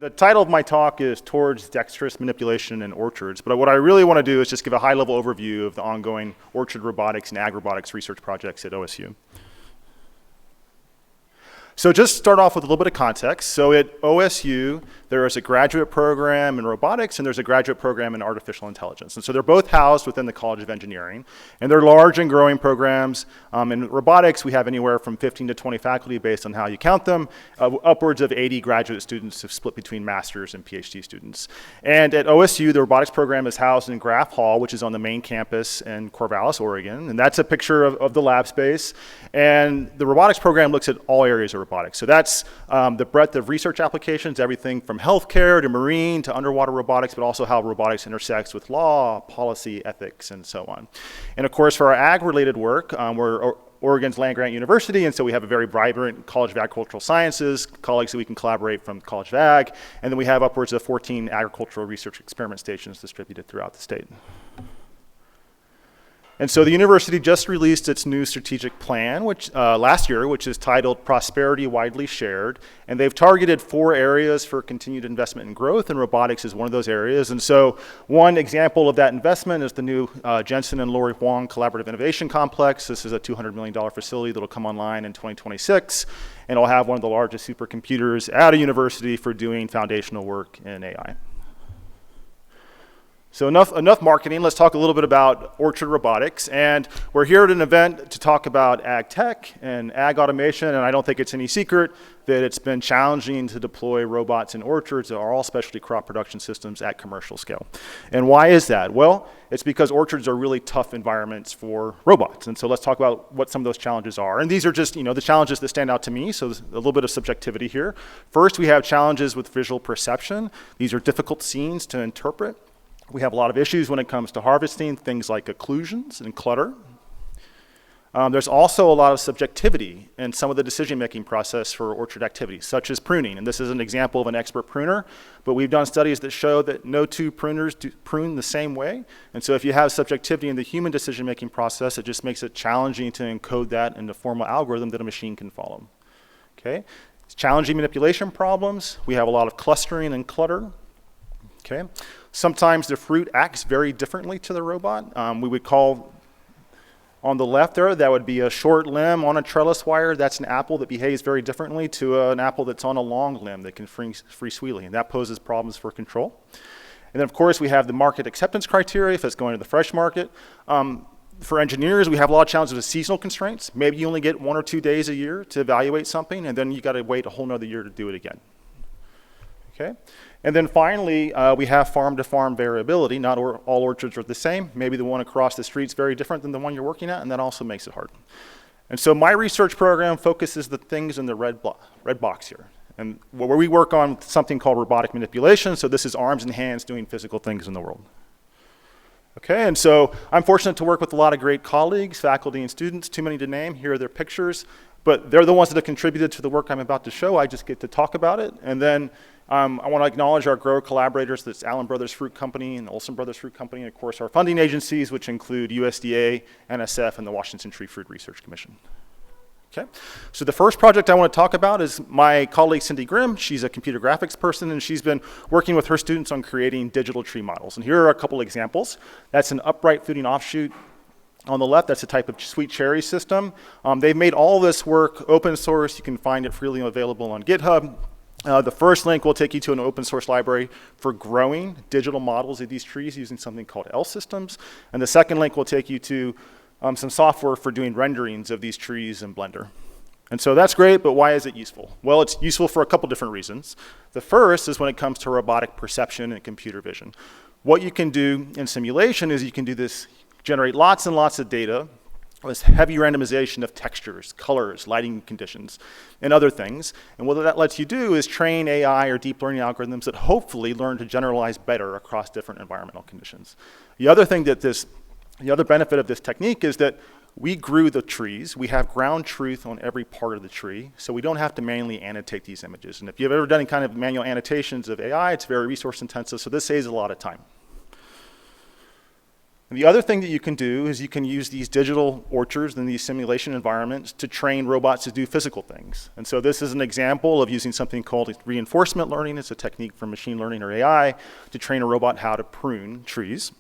The title of my talk is Towards Dexterous Manipulation in Orchards, but what I really want to do is just give a high-level overview of the ongoing orchard robotics and ag robotics research projects at OSU. So just start off with a little bit of context. So at OSU, there is a graduate program in robotics and there's a graduate program in artificial intelligence. And so they're both housed within the College of Engineering. And they're large and growing programs. In robotics, we have anywhere from 15 to 20 faculty based on how you count them. Upwards of 80 graduate students have split between master's and PhD students. And at OSU, the robotics program is housed in Graff Hall, which is on the main campus in Corvallis, Oregon. And that's a picture of the lab space. And the robotics program looks at all areas of robotics. So that's the breadth of research applications, everything from healthcare to marine to underwater robotics, but also how robotics intersects with law, policy, ethics, and so on. And of course, for our ag-related work, we're Oregon's land-grant university, and so we have a very vibrant College of Agricultural Sciences, colleagues that we can collaborate from the College of Ag, and then we have upwards of 14 agricultural research experiment stations distributed throughout the state. And so the university just released its new strategic plan, which last year, which is titled Prosperity Widely Shared. And they've targeted 4 areas for continued investment and growth, and robotics is one of those areas. And so one example of that investment is the new Jensen and Lori Huang Collaborative Innovation Complex. This is a $200 million facility that'll come online in 2026. And it'll have one of the largest supercomputers at a university for doing foundational work in AI. So enough marketing. Let's talk a little bit about orchard robotics. And we're here at an event to talk about ag tech and ag automation. And I don't think it's any secret that it's been challenging to deploy robots in orchards that are all specialty crop production systems at commercial scale. And why is that? Well, it's because orchards are really tough environments for robots. And so let's talk about what some of those challenges are. And these are just, the challenges that stand out to me. So there's a little bit of subjectivity here. First, we have challenges with visual perception. These are difficult scenes to interpret. We have a lot of issues when it comes to harvesting, things like occlusions and clutter. There's also a lot of subjectivity in some of the decision-making process for orchard activities, such as pruning. And this is an example of an expert pruner, but we've done studies that show that no two pruners prune the same way. And so if you have subjectivity in the human decision-making process, it just makes it challenging to encode that in a formal algorithm that a machine can follow. Okay? It's challenging manipulation problems. We have a lot of clustering and clutter. Okay? Sometimes the fruit acts very differently to the robot. We would call, on the left there, that would be a short limb on a trellis wire. That's an apple that behaves very differently to an apple that's on a long limb that can freeze freely, and that poses problems for control. And then, of course, we have the market acceptance criteria if it's going to the fresh market. For engineers, we have a lot of challenges with seasonal constraints. Maybe you only get 1 or 2 days a year to evaluate something, and then you got to wait a whole nother year to do it again. Okay? And then finally, we have farm-to-farm variability. Not all orchards are the same. Maybe the one across the street is very different than the one you're working at, and that also makes it hard. And so my research program focuses the things in the red box here. And where we work on something called robotic manipulation, so this is arms and hands doing physical things in the world. Okay, and so I'm fortunate to work with a lot of great colleagues, faculty and students, too many to name. Here are their pictures. But they're the ones that have contributed to the work I'm about to show. I just get to talk about it. And then I want to acknowledge our grower collaborators. That's Allen Brothers Fruit Company and Olson Brothers Fruit Company, and of course our funding agencies, which include USDA, NSF, and the Washington Tree Fruit Research Commission. Okay, so the first project I want to talk about is my colleague Cindy Grimm. She's a computer graphics person, and she's been working with her students on creating digital tree models. And here are a couple examples. That's an upright fruiting offshoot. On the left, that's a type of sweet cherry system. They've made all this work open source. You can find it freely available on GitHub. The first link will take you to an open source library for growing digital models of these trees using something called L systems. And the second link will take you to some software for doing renderings of these trees in Blender. And so that's great, but why is it useful? Well, it's useful for a couple different reasons. The first is when it comes to robotic perception and computer vision. What you can do in simulation is you can do this, generate lots and lots of data with heavy randomization of textures, colors, lighting conditions, and other things. And what that lets you do is train AI or deep learning algorithms that hopefully learn to generalize better across different environmental conditions. The other benefit of this technique is that we grew the trees. We have ground truth on every part of the tree, so we don't have to manually annotate these images. And if you've ever done any kind of manual annotations of AI, it's very resource intensive, so this saves a lot of time. And the other thing that you can do is you can use these digital orchards and these simulation environments to train robots to do physical things. And so this is an example of using something called reinforcement learning. It's a technique from machine learning or AI to train a robot how to prune trees.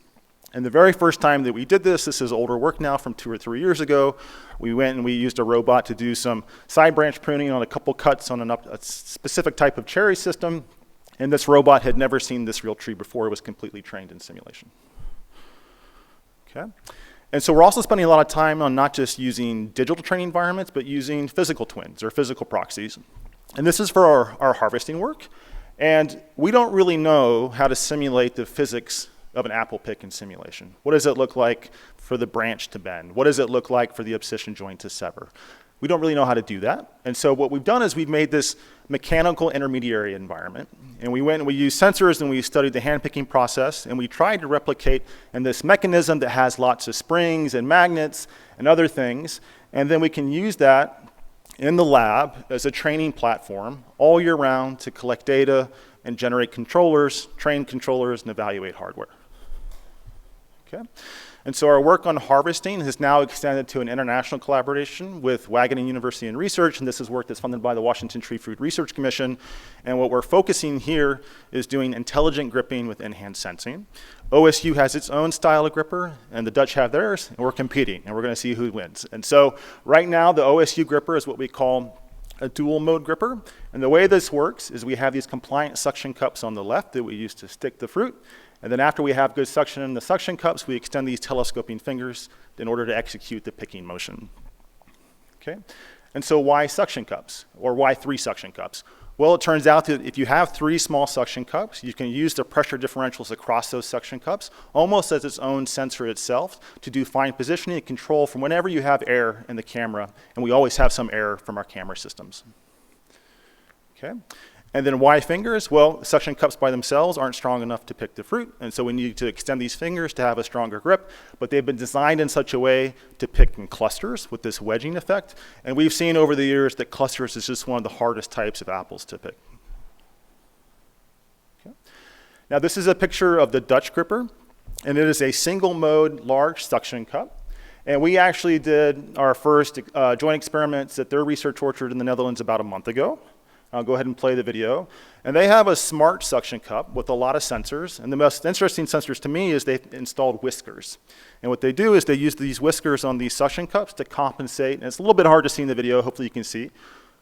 And the very first time that we did this is older work now from 2 or 3 years ago, we went and we used a robot to do some side branch pruning on a couple cuts on a specific type of cherry system. And this robot had never seen this real tree before. It was completely trained in simulation. Okay. And so we're also spending a lot of time on not just using digital training environments, but using physical twins or physical proxies. And this is for our harvesting work. And we don't really know how to simulate the physics of an apple pick in simulation. What does it look like for the branch to bend? What does it look like for the abscission joint to sever? We don't really know how to do that. And so what we've done is we've made this mechanical intermediary environment. And we went and we used sensors and we studied the hand-picking process. And we tried to replicate in this mechanism that has lots of springs and magnets and other things. And then we can use that in the lab as a training platform all year round to collect data and generate controllers, train controllers, and evaluate hardware. Okay. And so our work on harvesting has now extended to an international collaboration with Wageningen University and Research, and this is work that's funded by the Washington Tree Fruit Research Commission. And what we're focusing here is doing intelligent gripping with in-hand sensing. OSU has its own style of gripper, and the Dutch have theirs, and we're competing, and we're going to see who wins. And so right now, the OSU gripper is what we call a dual mode gripper. And the way this works is we have these compliant suction cups on the left that we use to stick the fruit. And then after we have good suction in the suction cups, we extend these telescoping fingers in order to execute the picking motion. Okay? And so why suction cups? Or why 3 suction cups? Well, it turns out that if you have 3 small suction cups, you can use the pressure differentials across those suction cups almost as its own sensor itself to do fine positioning and control from whenever you have air in the camera. And we always have some air from our camera systems. Okay? And then why fingers? Well, suction cups by themselves aren't strong enough to pick the fruit, and so we need to extend these fingers to have a stronger grip, but they've been designed in such a way to pick in clusters with this wedging effect, and we've seen over the years that clusters is just one of the hardest types of apples to pick. Okay. Now this is a picture of the Dutch gripper, and it is a single mode large suction cup. And we actually did our first joint experiments at their research orchard in the Netherlands about a month ago. I'll go ahead and play the video. And they have a smart suction cup with a lot of sensors. And the most interesting sensors to me is they've installed whiskers. And what they do is they use these whiskers on these suction cups to compensate. And it's a little bit hard to see in the video. Hopefully you can see.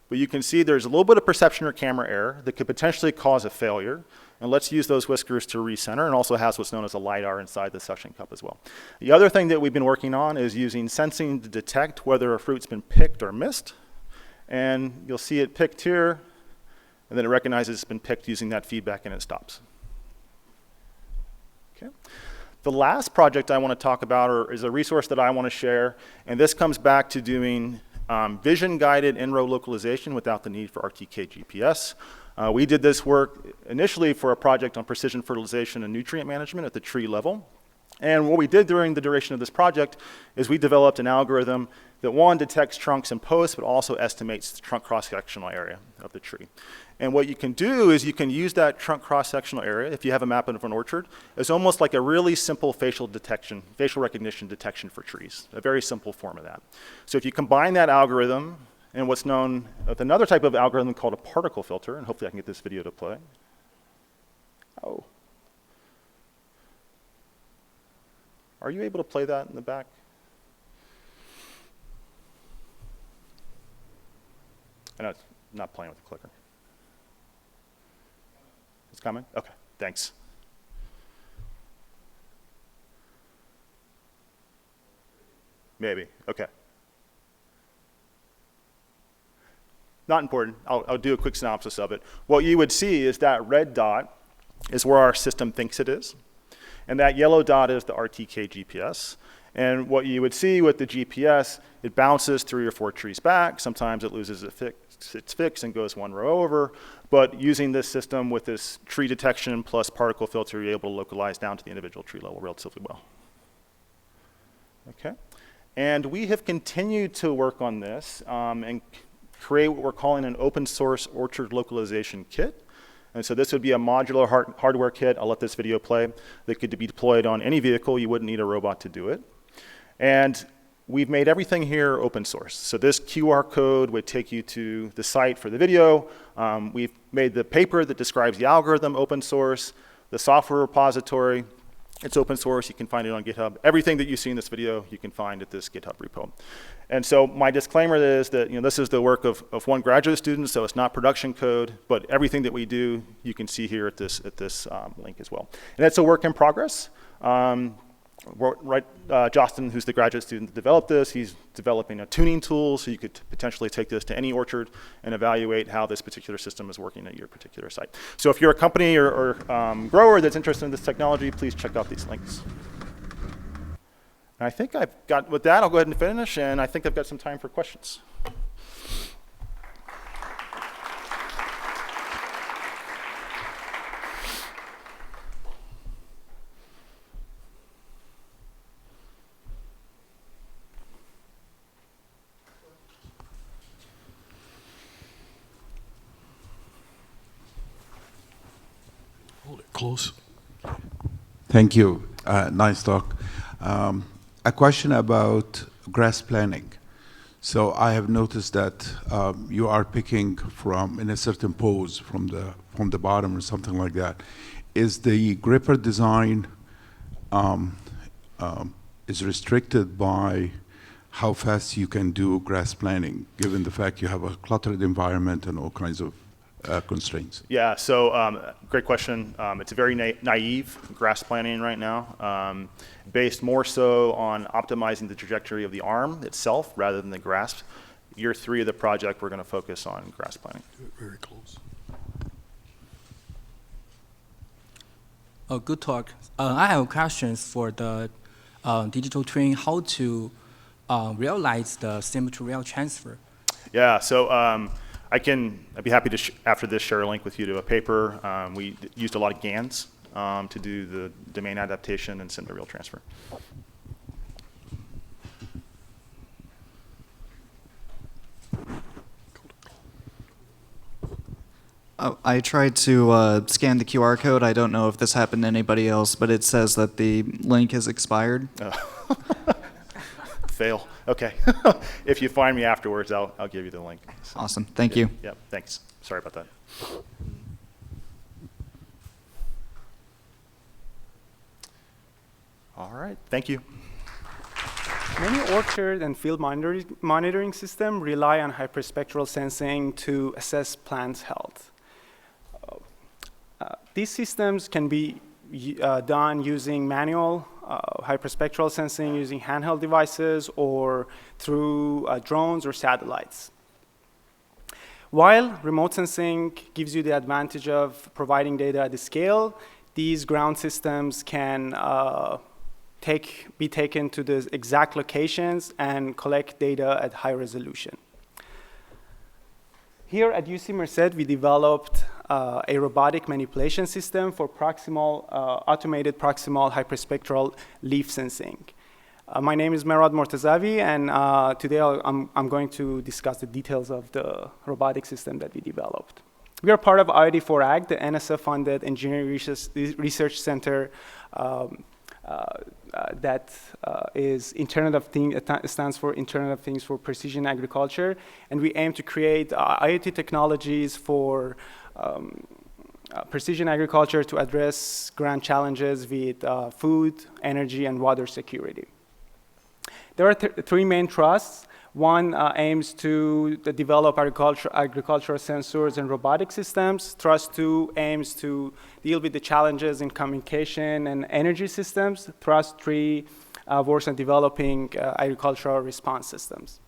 But you can see there's a little bit of perception or camera error that could potentially cause a failure. And let's use those whiskers to recenter, and also has what's known as a LiDAR inside the suction cup as well. The other thing that we've been working on is using sensing to detect whether a fruit's been picked or missed. And you'll see it picked here. And then it recognizes it's been picked using that feedback, and it stops. Okay. The last project I want to talk about is a resource that I want to share, and this comes back to doing vision-guided in-row localization without the need for RTK GPS. We did this work initially for a project on precision fertilization and nutrient management at the tree level. And what we did during the duration of this project is we developed an algorithm that, one, detects trunks and posts, but also estimates the trunk cross-sectional area of the tree. And what you can do is you can use that trunk cross-sectional area, if you have a map of an orchard, as almost like a really simple facial recognition detection for trees, a very simple form of that. So if you combine that algorithm and what's known with another type of algorithm called a particle filter, and hopefully I can get this video to play. Oh. Are you able to play that in the back? I know it's not playing with the clicker. It's coming? Okay, thanks. Maybe, okay. Not important, I'll do a quick synopsis of it. What you would see is that red dot is where our system thinks it is. And that yellow dot is the RTK GPS. And what you would see with the GPS, it bounces 3 or 4 trees back. Sometimes it loses its fix and goes 1 row over. But using this system with this tree detection plus particle filter, you're able to localize down to the individual tree level relatively well. Okay. And we have continued to work on this and create what we're calling an open source orchard localization kit. And so this would be a modular hardware kit. I'll let this video play. That could be deployed on any vehicle. You wouldn't need a robot to do it. And we've made everything here open source. So this QR code would take you to the site for the video. We've made the paper that describes the algorithm open source, the software repository. It's open source. You can find it on GitHub. Everything that you see in this video, you can find at this GitHub repo. And so my disclaimer is that this is the work of one graduate student, so it's not production code, but everything that we do, you can see here at this link as well. And it's a work in progress. Justin, who's the graduate student that developed this, he's developing a tuning tool, so you could potentially take this to any orchard and evaluate how this particular system is working at your particular site. So if you're a company or grower that's interested in this technology, please check out these links. And I think with that, I'll go ahead and finish, and I think I've got some time for questions. Close. Thank you. Nice talk. A question about grass planning. So I have noticed that you are picking from in a certain pose from the bottom or something like that. Is the gripper design is restricted by how fast you can do grass planning, given the fact you have a cluttered environment and all kinds of constraints? Yeah, so great question. It's a very naive grass planning right now, based more so on optimizing the trajectory of the arm itself rather than the grass. Year 3 of the project, we're going to focus on grass planning. Very close. Oh, good talk. I have questions for the digital twin, how to realize the sim-to-real transfer. Yeah, so I'd be happy to, after this, share a link with you to a paper. We used a lot of GANs to do the domain adaptation and sim-to-real transfer. I tried to scan the QR code. I don't know if this happened to anybody else, but it says that the link has expired. Oh. Fail. Okay. If you find me afterwards, I'll give you the link. So, Awesome. Thank you. Yeah, thanks. Sorry about that. All right. Thank you. Many orchard and field monitoring systems rely on hyperspectral sensing to assess plant health. These systems can be done using manual hyperspectral sensing using handheld devices or through drones or satellites. While remote sensing gives you the advantage of providing data at the scale, these ground systems can be taken to the exact locations and collect data at high resolution. Here at UC Merced, we developed a robotic manipulation system for automated proximal hyperspectral leaf sensing. My name is Mehrad Mortazavi, and today I'm going to discuss the details of the robotic system that we developed. We are part of IoT4Ag, the NSF-funded engineering research center that is Internet of Things. It stands for Internet of Things for Precision Agriculture, and we aim to create IoT technologies for precision agriculture to address grand challenges with food, energy, and water security. There are three main thrusts. One aims to develop agricultural sensors and robotic systems. Thrust 2 aims to deal with the challenges in communication and energy systems. Thrust 3 works on developing agricultural response systems.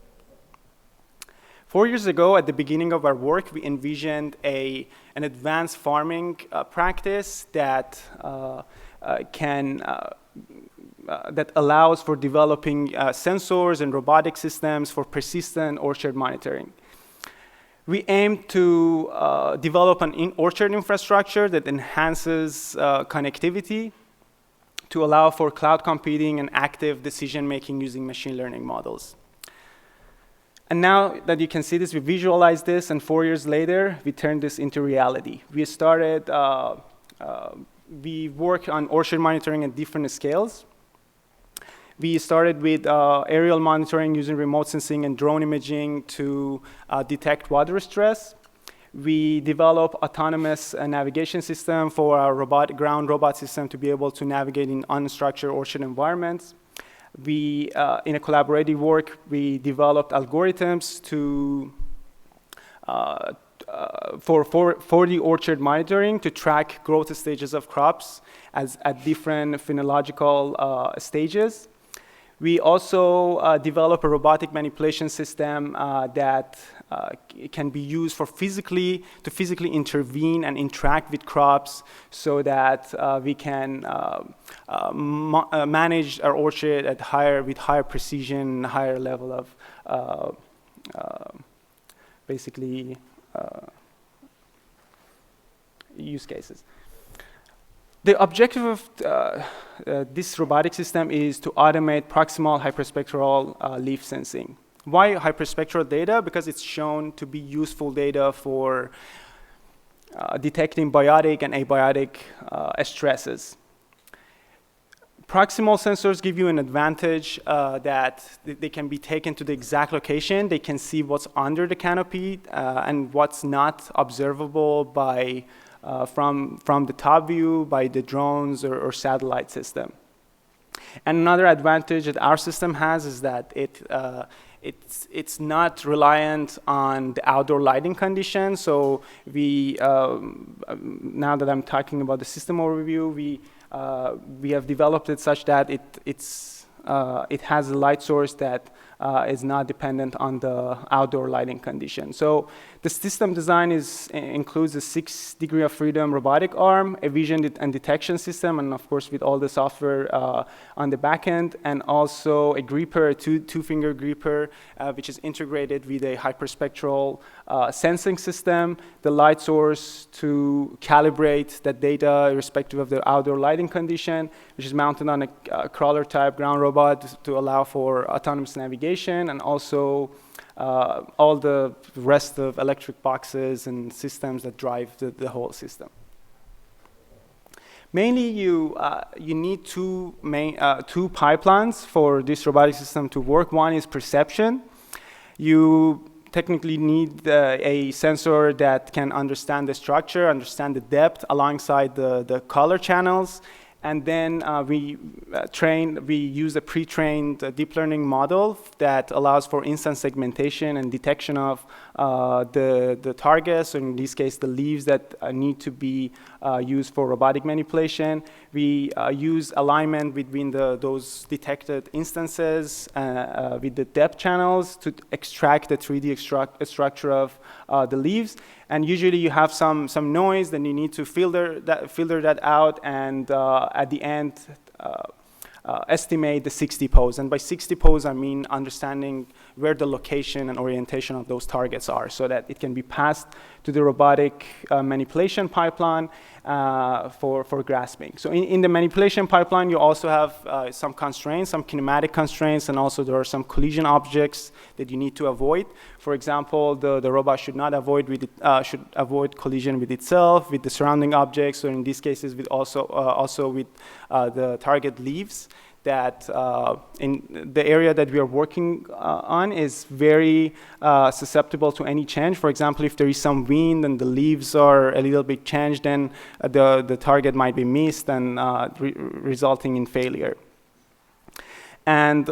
4 years ago, at the beginning of our work, we envisioned an advanced farming practice that that allows for developing sensors and robotic systems for persistent orchard monitoring. We aim to develop an orchard infrastructure that enhances connectivity to allow for cloud computing and active decision-making using machine learning models. And now that you can see this, we visualize this, and 4 years later, we turned this into reality. We started, we work on orchard monitoring at different scales. We started with aerial monitoring using remote sensing and drone imaging to detect water stress. We develop autonomous navigation system for our ground robot system to be able to navigate in unstructured orchard environments. We, in a collaborative work, we developed algorithms to for the orchard monitoring to track growth stages of crops at different phenological stages. We also develop a robotic manipulation system that can be used for physically intervene and interact with crops so that we can manage our orchard at with higher precision, higher level of basically use cases. The objective of this robotic system is to automate proximal hyperspectral leaf sensing. Why hyperspectral data? Because it's shown to be useful data for detecting biotic and abiotic stresses. Proximal sensors give you an advantage that they can be taken to the exact location. They can see what's under the canopy and what's not observable by from the top view by the drones or satellite system. And another advantage that our system has is that it's not reliant on the outdoor lighting conditions. So we, now that I'm talking about the system overview, we have developed it such that it has a light source that is not dependent on the outdoor lighting condition. So the system design includes a 6 degree of freedom robotic arm, a vision and detection system, and of course with all the software on the back end, and also a gripper, a two-finger gripper, which is integrated with a hyperspectral sensing system, the light source to calibrate that data irrespective of the outdoor lighting condition, which is mounted on a crawler type ground robot to allow for autonomous navigation, and also all the rest of electric boxes and systems that drive the whole system. Mainly, you need two pipelines for this robotic system to work. One is perception. You technically need a sensor that can understand the structure, understand the depth alongside the color channels. And then we use a pre-trained deep learning model that allows for instant segmentation and detection of the targets, or in this case, the leaves that need to be used for robotic manipulation. We use alignment between those detected instances with the depth channels to extract the 3D structure of the leaves. And usually you have some noise, then you need to filter that out, and at the end estimate the 60 pose. And by 60 pose, I mean understanding where the location and orientation of those targets are, so that it can be passed to the robotic manipulation pipeline for grasping. So in the manipulation pipeline, you also have some constraints, some kinematic constraints, and also there are some collision objects that you need to avoid. For example, the robot should not should avoid collision with itself, with the surrounding objects, or in these cases, with also with the target leaves. That in the area that we are working on is very susceptible to any change. For example, if there is some wind and the leaves are a little bit changed, then the target might be missed and resulting in failure. And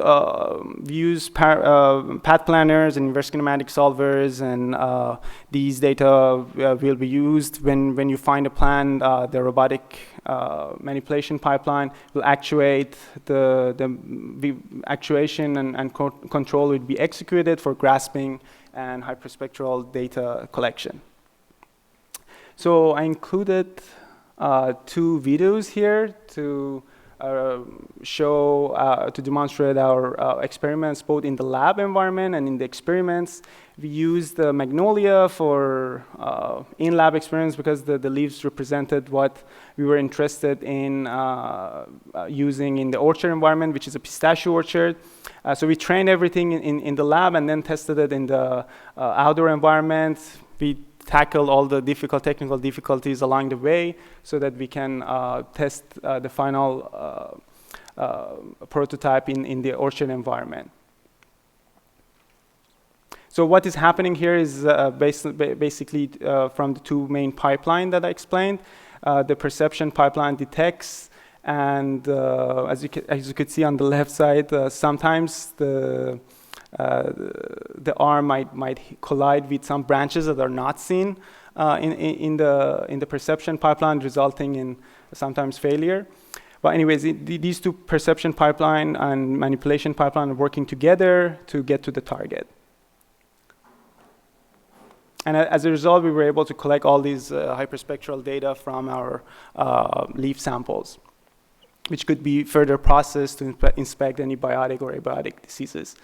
we use path planners and inverse kinematic solvers, and these data will be used when you find a plan. The robotic manipulation pipeline will actuate the actuation and control will be executed for grasping and hyperspectral data collection. So I included 2 videos here to show, to demonstrate our experiments both in the lab environment and in the experiments. We used Magnolia for in-lab experiments because the leaves represented what we were interested in using in the orchard environment, which is a pistachio orchard. So we trained everything in the lab and then tested it in the outdoor environment. We tackled all the technical difficulties along the way so that we can test the final prototype in the orchard environment. So what is happening here is basically from the two main pipelines that I explained. The perception pipeline detects, and as you could see on the left side, sometimes the arm might collide with some branches that are not seen in the perception pipeline, resulting in sometimes failure. But anyways, these two perception pipeline and manipulation pipeline are working together to get to the target. And as a result, we were able to collect all these hyperspectral data from our leaf samples, which could be further processed to inspect any biotic or abiotic diseases.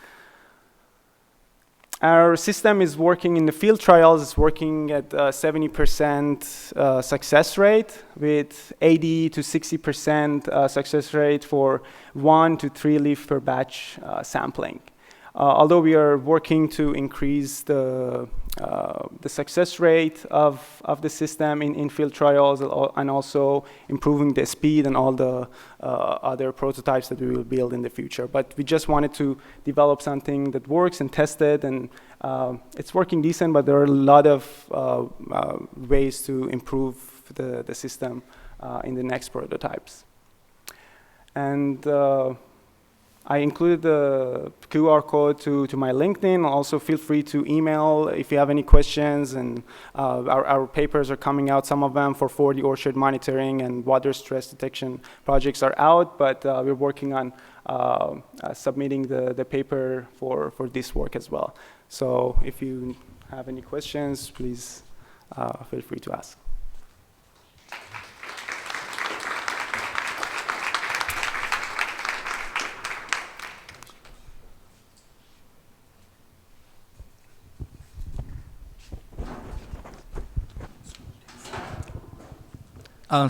Our system is working in the field trials. It's working at 70% success rate with 80 to 60% success rate for 1 to 3 leaf per batch sampling. Although we are working to increase the success rate of the system in field trials and also improving the speed and all the other prototypes that we will build in the future. But we just wanted to develop something that works and test it, and it's working decent, but there are a lot of ways to improve the system in the next prototypes. And I included the QR code to my LinkedIn. Also, feel free to email if you have any questions. And our papers are coming out. Some of them for 4D orchard monitoring and water stress detection projects are out, but we're working on submitting the paper for this work as well. So if you have any questions, please feel free to ask.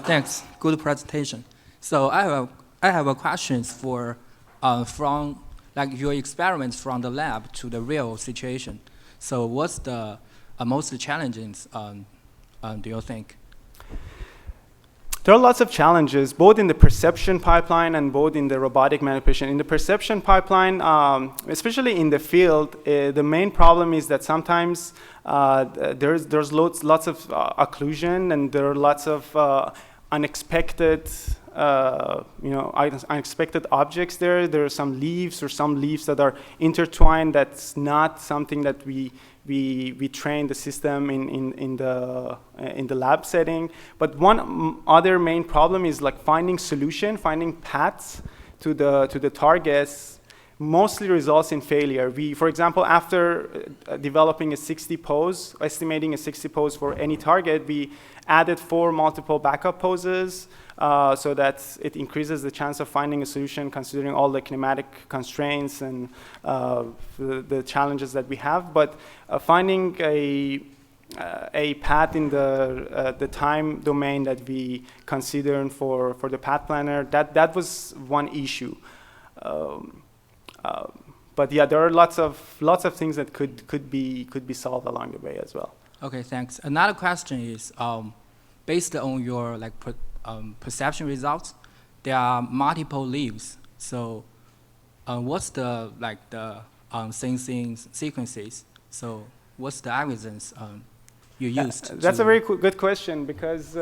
Thanks. Good presentation. So I have a question for from like your experiments from the lab to the real situation. So what's the most challenging do you think? There are lots of challenges, both in the perception pipeline and both in the robotic manipulation. In the perception pipeline, especially in the field, the main problem is that sometimes there's lots of occlusion, and there are lots of unexpected unexpected objects there. There are some leaves that are intertwined. That's not something that we train the system in the lab setting. But one other main problem is like finding paths to the targets mostly results in failure. For example, after developing a 60 pose, estimating a 60 pose for any target, we added 4 multiple backup poses so that it increases the chance of finding a solution considering all the kinematic constraints and the challenges that we have. But finding a path in the time domain that we considered for the path planner, that was one issue. But yeah, there are lots of things that could be solved along the way as well. Okay, thanks. Another question is, based on your perception results, there are multiple leaves. So, what's the sensing sequences? So, what's the algorithms you used? That's a very good question, because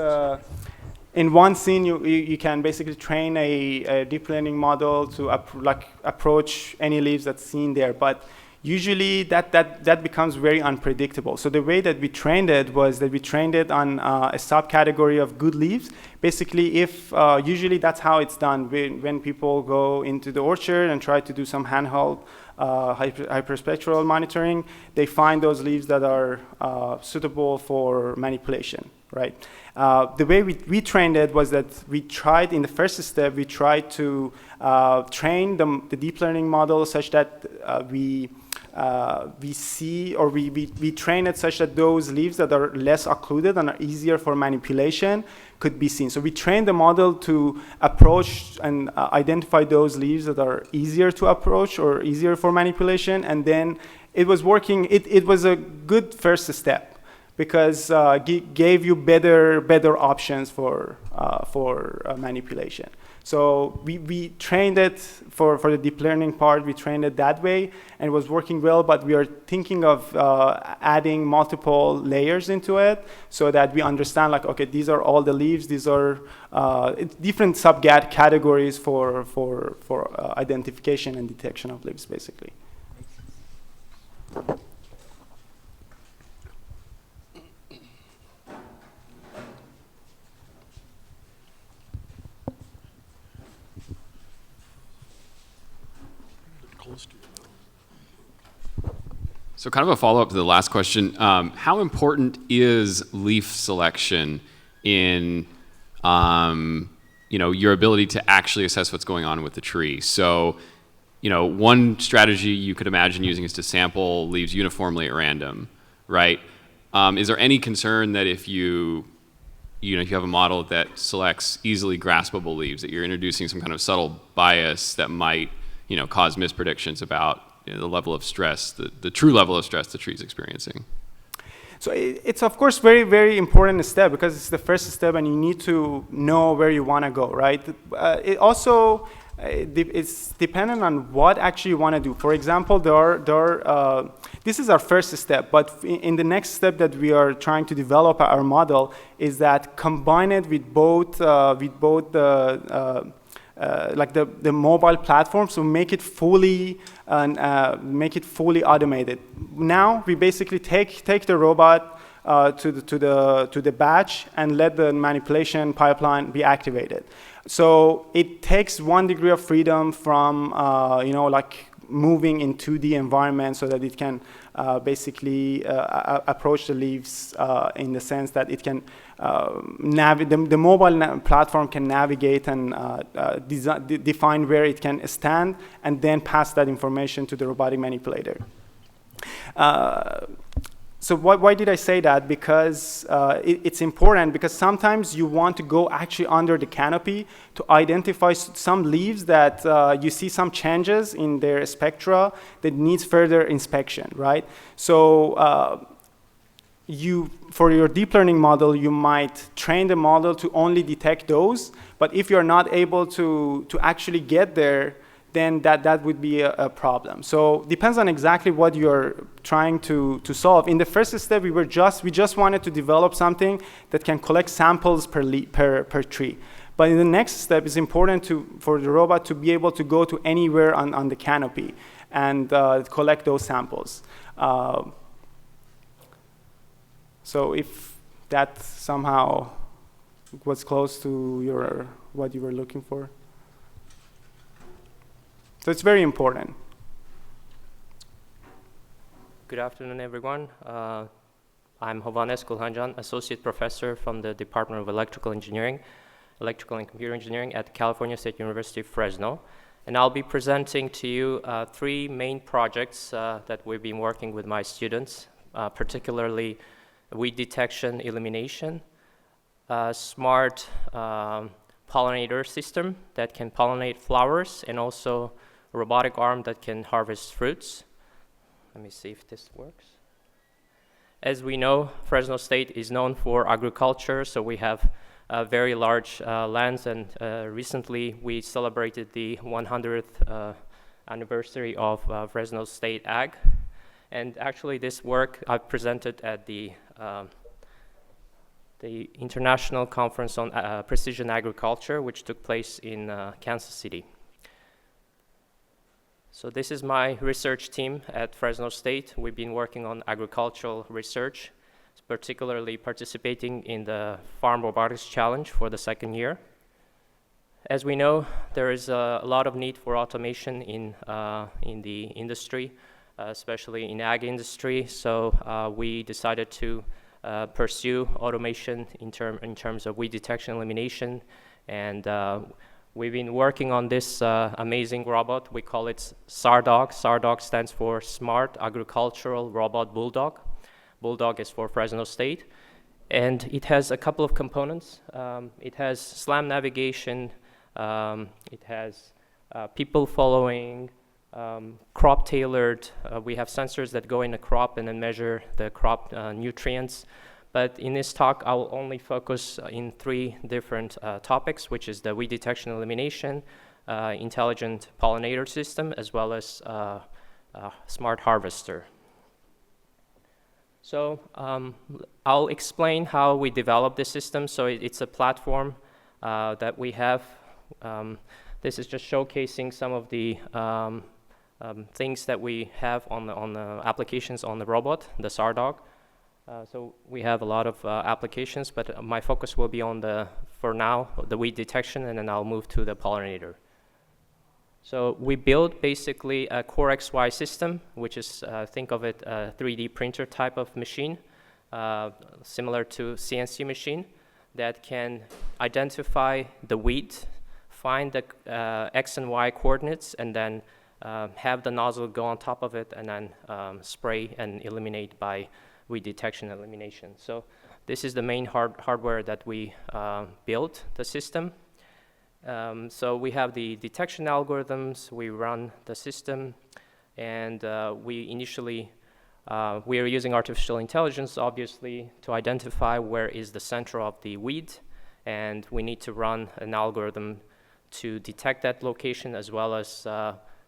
in one scene you can basically train a deep learning model to approach any leaves that's seen there, but usually that becomes very unpredictable. So the way that we trained it was that we trained it on a subcategory of good leaves. Basically, if usually that's how it's done when people go into the orchard and try to do some handheld hyperspectral monitoring, they find those leaves that are suitable for manipulation. right? The way we trained it was that we tried, in the first step, we tried to train the deep learning model such that we train it such that those leaves that are less occluded and are easier for manipulation could be seen. So we trained the model to approach and identify those leaves that are easier to approach or easier for manipulation, and then it was working. It was a good first step because gave you better options for manipulation. So we trained it for the deep learning part. We trained it that way, and it was working well. But we are thinking of adding multiple layers into it so that we understand, like, okay, these are all the leaves. These are different categories for identification and detection of leaves, basically. So kind of a follow-up to the last question, how important is leaf selection in your ability to actually assess what's going on with the tree? So, one strategy you could imagine using is to sample leaves uniformly at random, right? Is there any concern that if you have a model that selects easily graspable leaves, that you're introducing some kind of subtle bias that might, cause mispredictions about the level of stress, the true level of stress the tree is experiencing? So it's of course very, very important step because it's the first step and you need to know where you want to go, right? It also, it's dependent on what actually you want to do. For example, this is our first step, but in the next step that we are trying to develop our model is that combine it with both the mobile platform, so make it fully automated. Now we basically take the robot to the batch and let the manipulation pipeline be activated. So it takes 1 degree of freedom from moving in 2D environment so that it can basically approach the leaves in the sense that it can the mobile platform can navigate and define where it can stand and then pass that information to the robotic manipulator. So why did I say that? Because it's important, because sometimes you want to go actually under the canopy to identify some leaves that you see some changes in their spectra that needs further inspection, right? So for your deep learning model, you might train the model to only detect those, but if you're not able to actually get there, then that would be a problem. So depends on exactly what you're trying to solve. In the first step, we just wanted to develop something that can collect samples per tree. But in the next step, it's important for the robot to be able to go to anywhere on the canopy and collect those samples. So if that somehow was close to what you were looking for. So it's very important. Good afternoon, everyone. I'm Hovannes Kulhandjian, Associate Professor from the Department of Electrical Engineering, Electrical and Computer Engineering at California State University, Fresno. And I'll be presenting to you 3 main projects that we've been working with my students, particularly weed detection elimination, smart pollinator system that can pollinate flowers, and also a robotic arm that can harvest fruits. Let me see if this works. As we know, Fresno State is known for agriculture, so we have very large lands, and recently we celebrated the 100th anniversary of Fresno State Ag. And actually this work I presented at the International Conference on Precision Agriculture, which took place in Kansas City. So this is my research team at Fresno State. We've been working on agricultural research, particularly participating in the Farm Robotics Challenge for the 2nd year. As we know, there is a lot of need for automation in the industry, especially in ag industry. So we decided to pursue automation in terms of weed detection elimination. And we've been working on this amazing robot. We call it SARDOG. SARDOG stands for Smart Agricultural Robot Bulldog. Bulldog is for Fresno State. And it has a couple of components. It has SLAM navigation. It has people following, crop tailored. We have sensors that go in a crop and then measure the crop nutrients. But in this talk, I will only focus in 3 different topics, which is the weed detection elimination, intelligent pollinator system, as well as smart harvester. So I'll explain how we developed this system. So it's a platform that we have. This is just showcasing some of the things that we have on the applications on the robot, the SARDOG. So we have a lot of applications, but my focus will be on for now, the weed detection, and then I'll move to the pollinator. So we built basically a Core XY system, which is, think of it, a 3D printer type of machine, similar to CNC machine, that can identify the weed, find the X and Y coordinates, and then have the nozzle go on top of it, and then spray and eliminate by weed detection elimination. So this is the main hardware that we built the system. So we have the detection algorithms, we run the system, and we are using artificial intelligence, obviously, to identify where is the center of the weed, and we need to run an algorithm to detect that location, as well as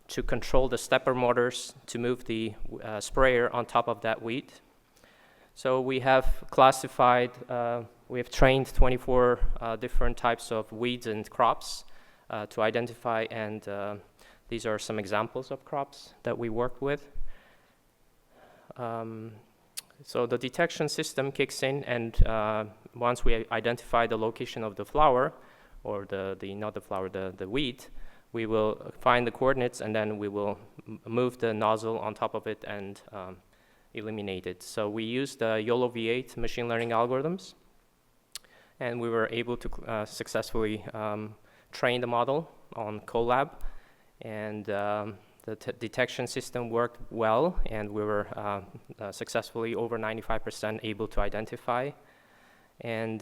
to control the stepper motors to move the sprayer on top of that weed. So we have classified, we have trained 24 different types of weeds and crops to identify, and these are some examples of crops that we worked with. So the detection system kicks in, and once we identify the location of the flower, or not the flower, the weed, we will find the coordinates, and then we will move the nozzle on top of it and eliminate it. So we used the YOLO V8 machine learning algorithms, and we were able to successfully train the model on Colab, and the detection system worked well, and we were successfully over 95% able to identify. And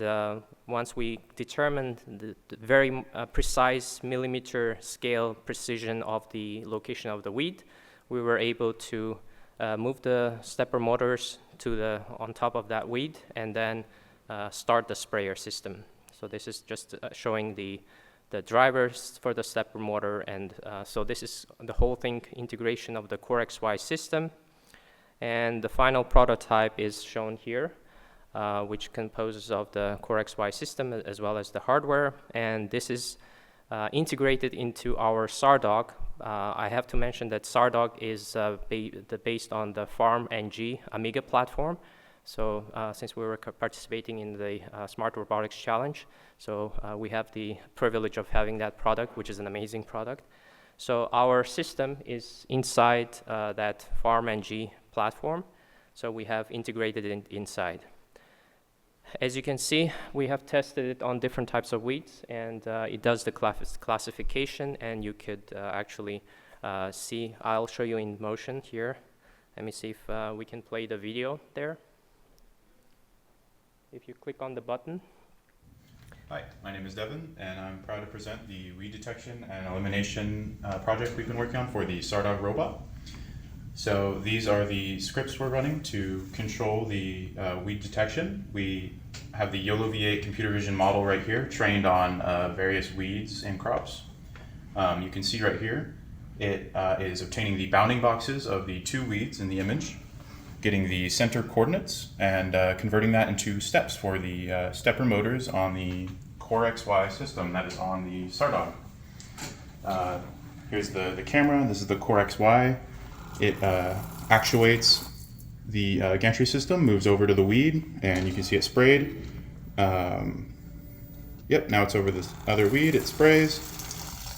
once we determined the very precise millimeter scale precision of the location of the weed, we were able to move the stepper motors on top of that weed, and then start the sprayer system. So this is just showing the drivers for the stepper motor, and so this is the whole thing, integration of the Core XY system. And the final prototype is shown here, which composes of the Core XY system as well as the hardware, and this is integrated into our SARDOG. I have to mention that SARDOG is based on the FarmNG Amiga platform. So since we were participating in the Smart Robotics Challenge, so we have the privilege of having that product, which is an amazing product. So our system is inside that FarmNG platform, so we have integrated it inside. As you can see, we have tested it on different types of weeds, and it does the classification, and you could actually see. I'll show you in motion here. Let me see if we can play the video there. If you click on the button. Hi, my name is Devin, and I'm proud to present the weed detection and elimination project we've been working on for the SARDOG robot. So these are the scripts we're running to control the weed detection. We have the YOLO V8 computer vision model right here, trained on various weeds and crops. You can see right here, it is obtaining the bounding boxes of the 2 weeds in the image, getting the center coordinates, and converting that into steps for the stepper motors on the Core XY system that is on the SARDOG. Here's the camera. This is the Core XY. It actuates the gantry system, moves over to the weed, and you can see it sprayed. Yep, now it's over this other weed, it sprays,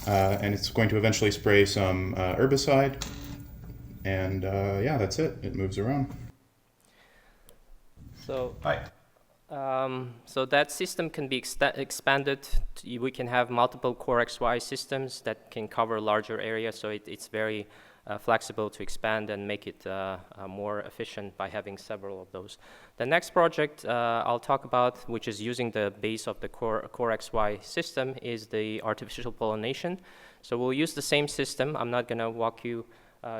and it's going to eventually spray some herbicide, and yeah, that's it. It moves around. So, Hi. so that system can be expanded. We can have multiple Core XY systems that can cover larger areas, so it's very flexible to expand and make it more efficient by having several of those. The next project I'll talk about, which is using the base of the Core XY system, is the artificial pollination. So we'll use the same system. I'm not going to walk you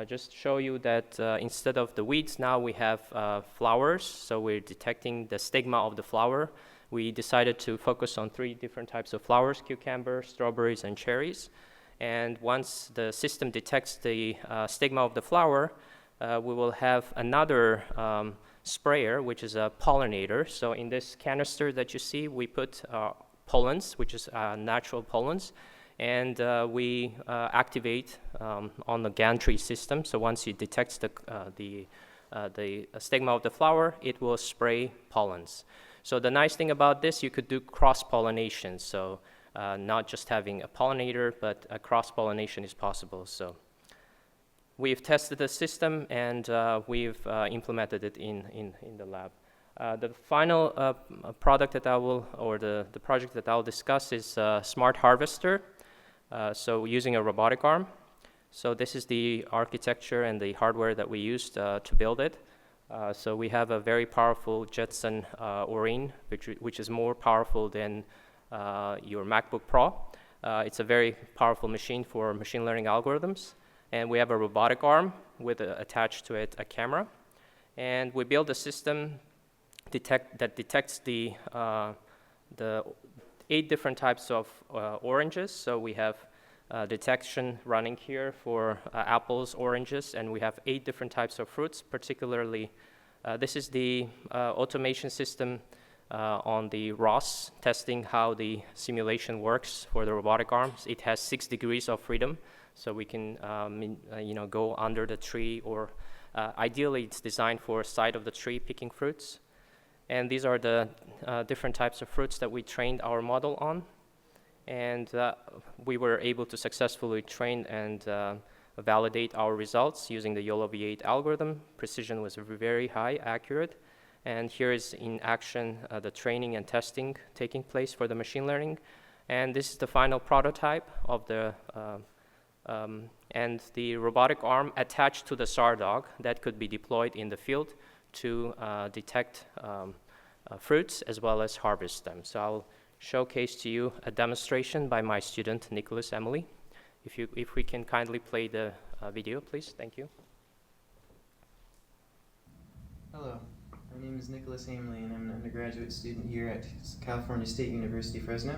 just show you that instead of the weeds, now we have flowers. So we're detecting the stigma of the flower. We decided to focus on 3 different types of flowers: cucumber, strawberries, and cherries. And once the system detects the stigma of the flower, we will have another sprayer, which is a pollinator. So in this canister that you see, we put pollens, which is natural pollens. And we activate on the gantry system. So once it detects the stigma of the flower, it will spray pollens. So the nice thing about this, you could do cross-pollination. So not just having a pollinator, but a cross-pollination is possible. So we've tested the system, and we've implemented it in the lab. The final product that I will, or the project that I'll discuss is Smart Harvester. So using a robotic arm. So this is the architecture and the hardware that we used to build it. So we have a very powerful Jetson Orin, which is more powerful than your MacBook Pro. It's a very powerful machine for machine learning algorithms. And we have a robotic arm with attached to it a camera. And we build a system that detects the 8 different types of oranges. So we have detection running here for apples, oranges, and we have 8 different types of fruits. Particularly, this is the automation system on the ROS, testing how the simulation works for the robotic arms. It has 6 degrees of freedom, so we can go under the tree, or ideally it's designed for side of the tree picking fruits. And these are the different types of fruits that we trained our model on. And we were able to successfully train and validate our results using the YOLO V8 algorithm. Precision was very high, accurate. And here is in action the training and testing taking place for the machine learning. And this is the final prototype of the and the robotic arm attached to the SAR dog that could be deployed in the field to detect fruits as well as harvest them. So I'll showcase to you a demonstration by my student, Nicholas Emily. If we can kindly play the video, please. Thank you. Hello, my name is Nicholas Hamley, and I'm an undergraduate student here at California State University, Fresno.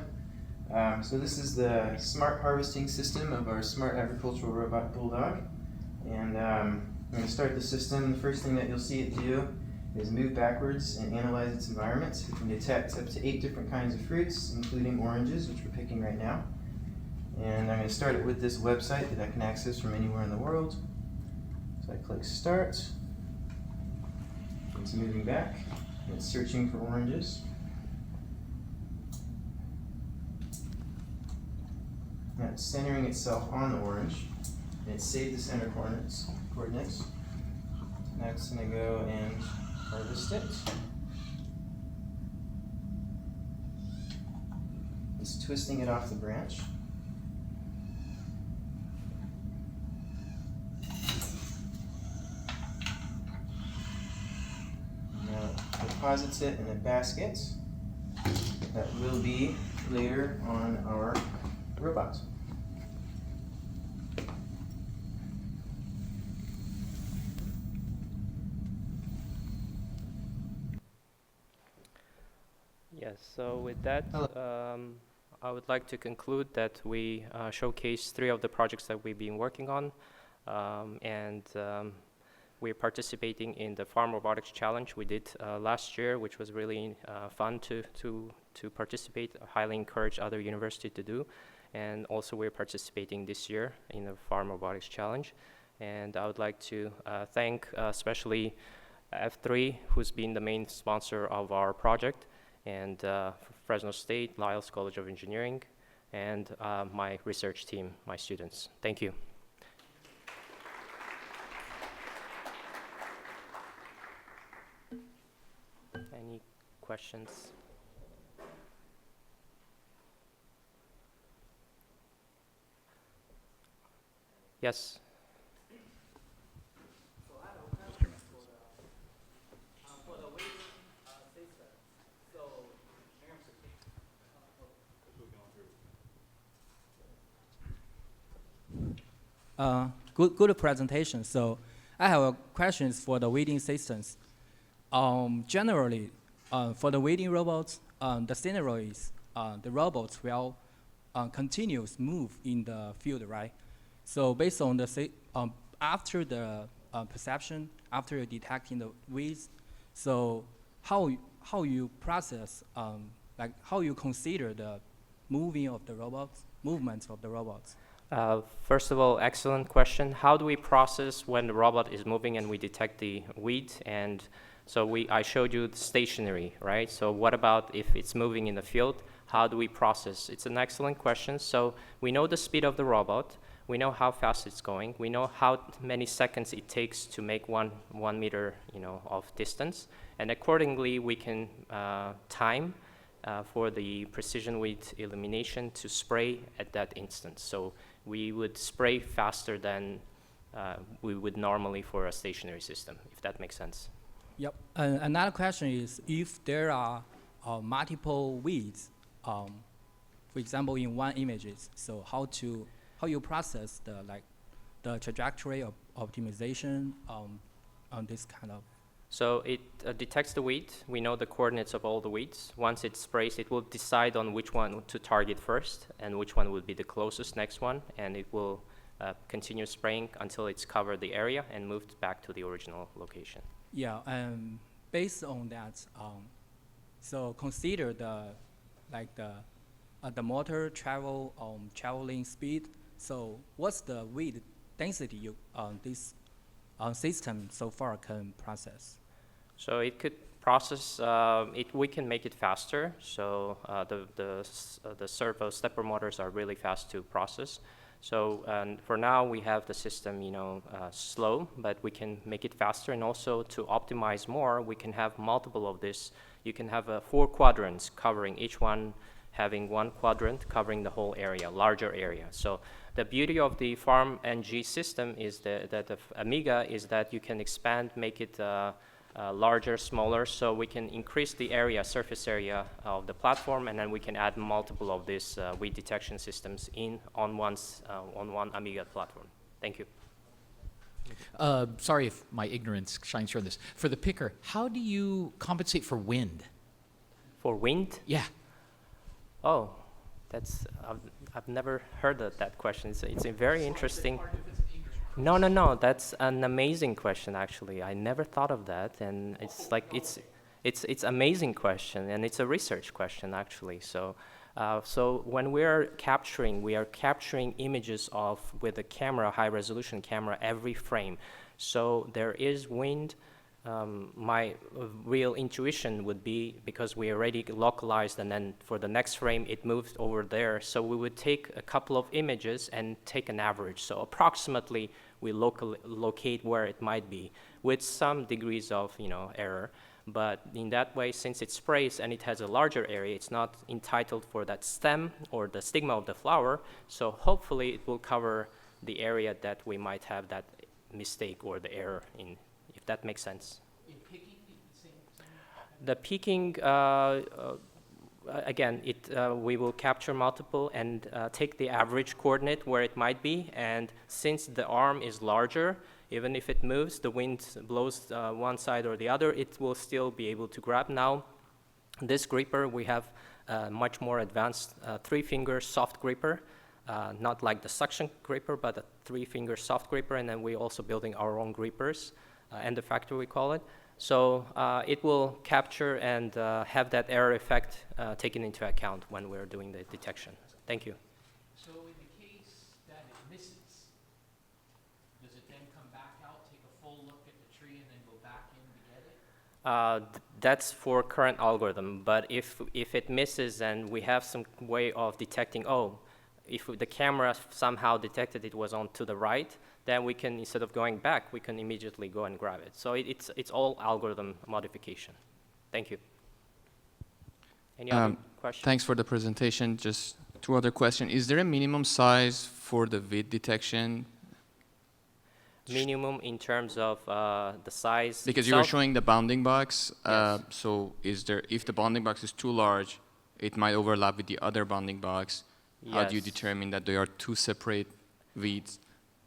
So this is the smart harvesting system of our smart agricultural robot Bulldog. And I'm going to start the system. The first thing that you'll see it do is move backwards and analyze its environment. It can detect up to 8 different kinds of fruits, including oranges, which we're picking right now. And I'm going to start it with this website that I can access from anywhere in the world. So I click Start. It's moving back. It's searching for oranges. Now it's centering itself on the orange. And it's saved the center coordinates. Now it's going to go and harvest it. It's twisting it off the branch. Now it deposits it in a basket that will be later on our robot. Yes, so with that, I would like to conclude that we showcased 3 of the projects that we've been working on, and we're participating in the Farm Robotics Challenge we did last year, which was really fun to participate. I highly encourage other universities to do, and also we're participating this year in the Farm Robotics Challenge. And I would like to thank especially F3, who's been the main sponsor of our project, and Fresno State, Lyles College of Engineering, and my research team, my students. Thank you. And questions? Yes. Good presentation. So I have questions for the weighting systems. Generally, for the weighting robots, the scenario is the robots will continuous move in the field, right? So based on the after the perception, after detecting the weights, so how you process, like how you consider the movements of the robots? First of all, excellent question. How do we process when the robot is moving and we detect the weight? And so I showed you the stationary, right? So what about if it's moving in the field? How do we process? It's an excellent question. So we know the speed of the robot. We know how fast it's going. We know how many seconds it takes to make one meter, of distance. And accordingly, we can time for the precision weight elimination to spray at that instant. So we would spray faster than we would normally for a stationary system, if that makes sense. Yep. Another question is if there are multiple weights, for example, in one images, so how you process the trajectory of optimization on this kind of. So it detects the weight. We know the coordinates of all the weights. Once it sprays, it will decide on which one to target first and which one would be the closest next one, and it will continue spraying until it's covered the area and moved back to the original location. Yeah, based on that, so consider the motor traveling speed. So what's the weight density this system so far can process? So it could process. We can make it faster. So the servo stepper motors are really fast to process. So for now we have the system, slow, but we can make it faster. And also to optimize more, we can have multiple of this. You can have 4 quadrants covering each one, having 1 quadrant covering the whole area, larger area. So the beauty of the Farm NG system is that the Amiga is that you can expand, make it larger, smaller, so we can increase the area, surface area of the platform, and then we can add multiple of these weight detection systems on one Amiga platform. Thank you. Sorry if my ignorance shines through on this. For the picker, how do you compensate for wind? For wind? Yeah. Oh, I've never heard of that question. It's a very interesting. No. That's an amazing question. Actually, I never thought of that, and it's amazing question, and it's a research question actually. So when we are capturing images with a camera, high resolution camera, every frame. So there is wind. My real intuition would be because we already localized and then for the next frame it moved over there. So we would take a couple of images and take an average. So approximately we locate where it might be with some degrees of error. But in that way, since it sprays and it has a larger area, it's not entitled for that stem or the stigma of the flower. So hopefully it will cover the area that we might have that mistake or the error in. If that makes sense. In picking, the peaking, again, we will capture multiple and take the average coordinate where it might be. And since the arm is larger, even if it moves, the wind blows one side or the other, it will still be able to grab. Now, this gripper, we have much more advanced 3-finger soft gripper. Not like the suction gripper, but a 3-finger soft gripper. And then we're also building our own grippers. And the factor we call it. So it will capture and have that error effect taken into account when we're doing the detection. Thank you. So in the case that it misses, does it then come back out, take a full look at the tree, and then go back in to get it? That's for current algorithm. But if it misses and we have some way of detecting, if the camera somehow detected it was on to the right, then we can, instead of going back, we can immediately go and grab it. So it's all algorithm modification. Thank you. Any other questions? Thanks for the presentation. Just two other questions. Is there a minimum size for the vid detection? Minimum in terms of the size. Because you were itself? showing the bounding box. Yes. So is there, if the bounding box is too large, it might overlap with the other bounding box. How do you Yes. determine that they are two separate vids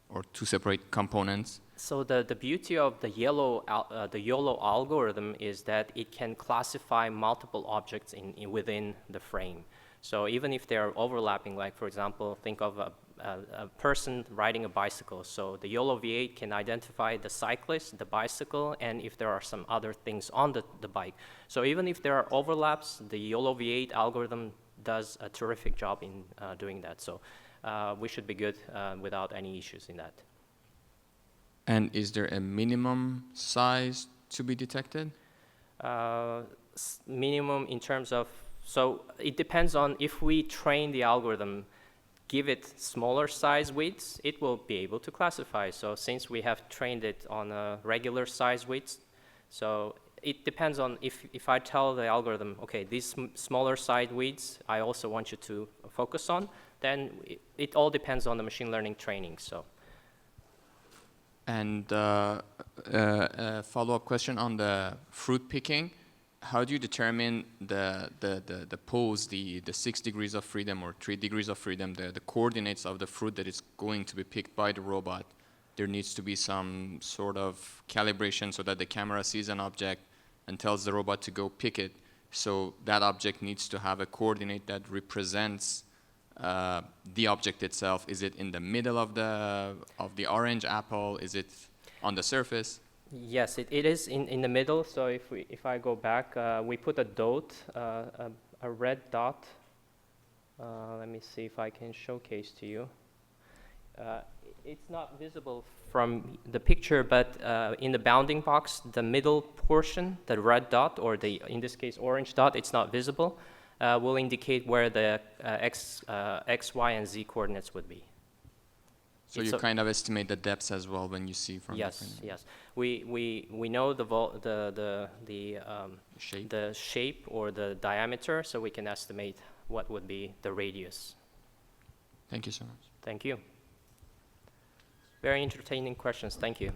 or two separate components? So the beauty of the YOLO algorithm is that it can classify multiple objects within the frame. So even if they are overlapping, like for example, think of a person riding a bicycle. So the YOLO V8 can identify the cyclist, the bicycle, and if there are some other things on the bike. So even if there are overlaps, the YOLO V8 algorithm does a terrific job in doing that. So we should be good without any issues in that. And is there a minimum size to be detected? Minimum in terms of, so it depends on if we train the algorithm, give it smaller size widths, it will be able to classify. So since we have trained it on a regular size widths, so it depends on if I tell the algorithm, okay, these smaller size widths, I also want you to focus on, then it all depends on the machine learning training. So. And a follow-up question on the fruit picking. How do you determine the pose, the 6 degrees of freedom or 3 degrees of freedom, the coordinates of the fruit that is going to be picked by the robot? There needs to be some sort of calibration so that the camera sees an object and tells the robot to go pick it. So that object needs to have a coordinate that represents the object itself. Is it in the middle of the orange apple? Is it on the surface? Yes, it is in the middle. So if I go back, we put a dot, a red dot. Let me see if I can showcase to you. It's not visible from the picture, but in the bounding box, the middle portion, the red dot, or in this case orange dot, it's not visible. Will indicate where the x, y, and z coordinates would be. So you kind of estimate the depths as well when you see from yes, yes. We know the shape. The shape or the diameter, so we can estimate what would be the radius. Thank you so much. Thank you. Very entertaining questions. Thank you.